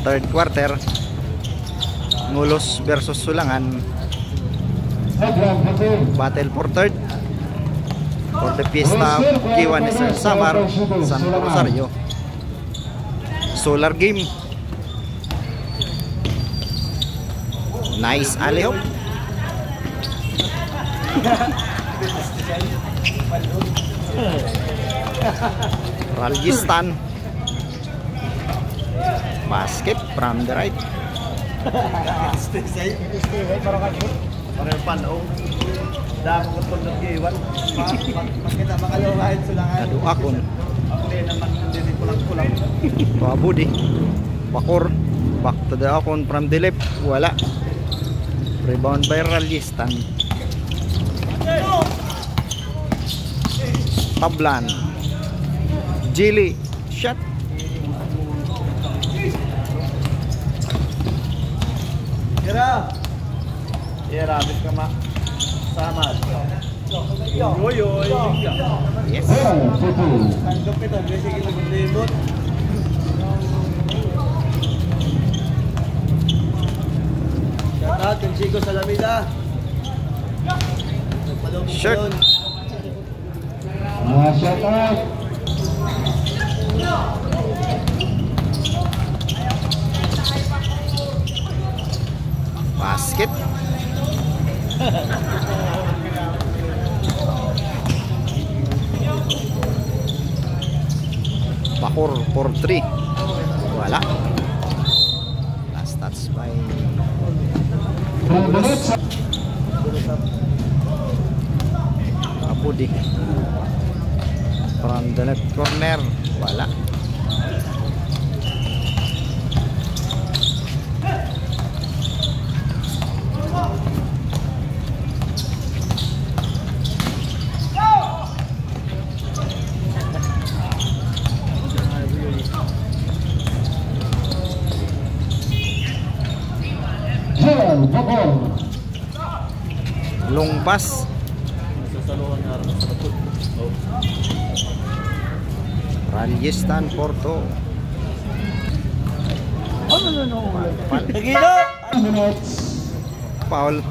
third quarter. Ngulos versus Sulangan. Battle for third for the Fiesta K1 SR Samar Santo Rosario. Solar game. Nice alley-oop. Ralgistan. Basket from the right. Aduh akun. Pabudi. Bakor. Back to the akun from the left. Wala. Rebound by Ralgistan. Tablan. Jili. Shot. Era habis kama sama. Yes. Tanggap ito, basic ito libot. Shout out kung Chico Salamida. Shirt. Shout out. Basket. Bakor for 3. Wala. Last touch by Abudi. From the left corner. Wala. Long pass. Ralgistan Porto. Foul.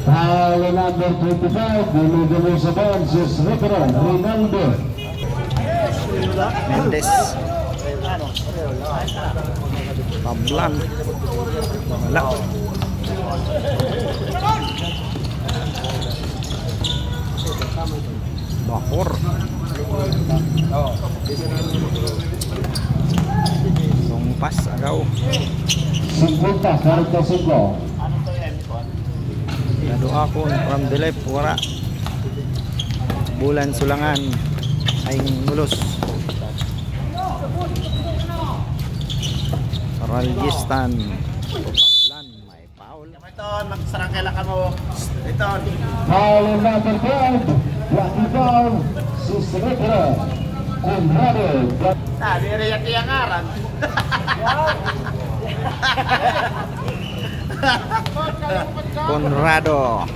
Foul number 25. Dinugalo sa bounce is veteran Rinaldo Mendes. Tablan. Wala. Bakor. Long pass agaw. 50-45. Lado akon from the left. Wala. Bulan Sulangan ay ngulos. Ralgistan. Tablan. May foul. Ito, magsarang kailangan mo. Ito. Foul number 12. Lucky foul. Susrepera. Conrado. Sabi rin yung tiyangaran. Conrado.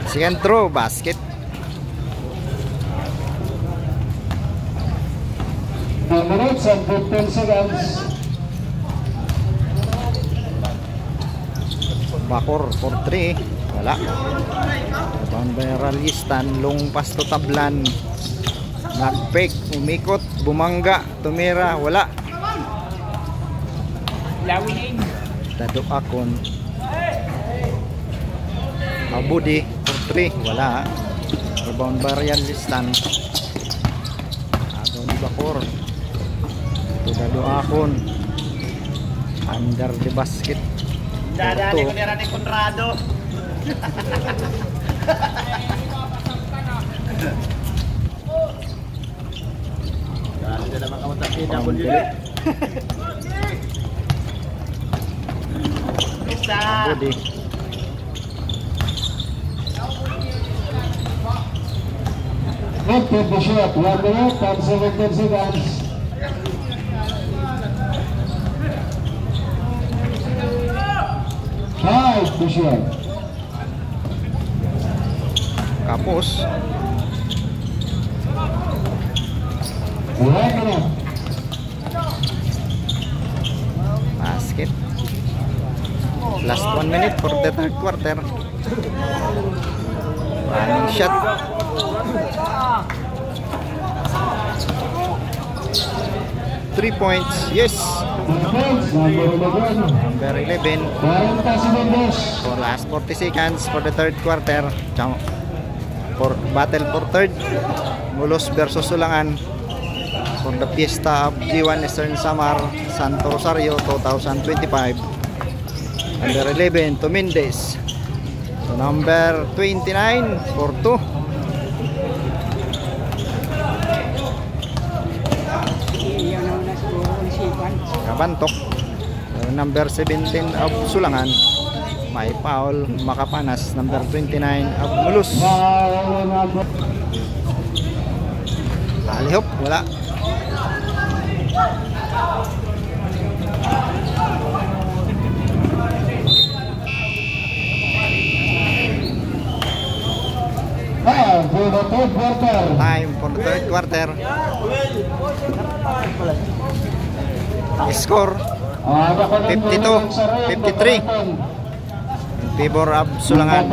Sentro basket. 4 minutes and 15 seconds. Bakor for 3. Wala. Rebound by Ralgistan. Long pass to Tablan. Nag-fake. Umikot. Bumangga. Tumira. Wala. Dado akon. Abudi for 3. Wala. Rebound by Ralgistan. Agaw ni Bakor. Dado akon. Under the basket. Dadali ko nira ni Conrado. Dali na naman kamunta PW. Isa. Abudi. Not the shot. 1 minute and 17 seconds. Five to shot. Kapos. 1 minute. basket. Last 1 minute for the third quarter. Running shot. Three points, yes. Number 11 for last 40 seconds for the third quarter. For battle for third, Mulos versus Sulangan for the Fiesta of G1 Eastern Samar Santo Rosario 2025. Number 11 to Mendez. So number 29 for 2. Kabantok. Number 17 of Sulangan. May foul. Makapanas. Number 29 of Mulos. Alihop. Wala. Time for the third quarter. Score 52-53 in favor of Sulangan.